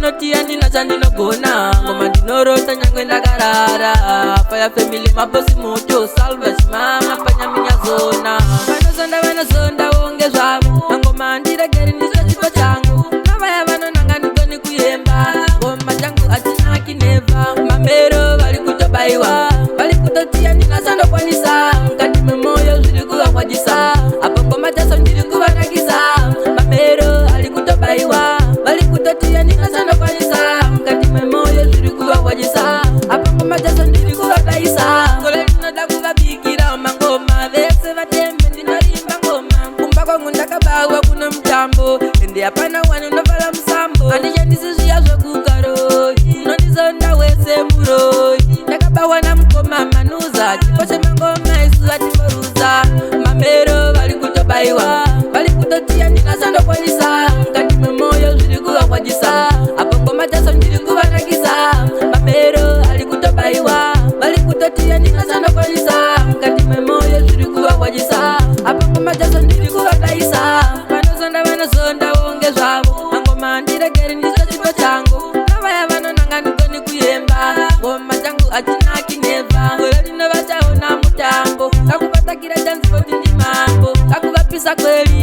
vanotia ndina chandinogona ngoma ndinorota nyangwe ndakarara Fire family mabosi moto salvage mama panyaminya zona vanosonda vonge zvavo ngoma ndiregeri ndicho chipo changu navaya vanonanga ndigoni kuyemba ngoma changu hatinaki neva mamero vari kutobaiwa vari kutotia ndina chandokwanisa mukati memoyo zviri kuvakwajisa apo ngoma chaso ndiri kuvanakisa mamero ari kutobaiwa vari kutotia ndina chandokwanisa mukati memoyo zviri kuvakwajisa apo ngoma chaso ndiri kuvadaisa ngole ndinoda kuvabikira mangoma vese vatembe ndinorimba ngoma kumba kwangu ndakabawa kuno mutambo ende hapana wani unovala musambo handichandisi zviya zvekukaroi nondizonda wese muroi ndakabawa namukoma manuza chipo chemangoma isu hatimboruza mamero vari kutobaiwa vari kutotia ndina chandokwanisa mukati memoyo zviri kuvakwajisa apo ngoma chaso ndiri kuvanakisa mamero ari kutobaiwa vari kutotia ndina chandokwanisa mukati memoyo zviri kuvakwajisa apo ngoma chaso ndiri kuvadaisa vanosonda vonge zvavo angoma ndiregeri ndicho chipo changu navaya vanonanga ndigoni kuyemba ngoma changu hatinaki neva gore rino vachaona mutambo kakuvatakira chanzi voti ndimambo kakuvapisa kweli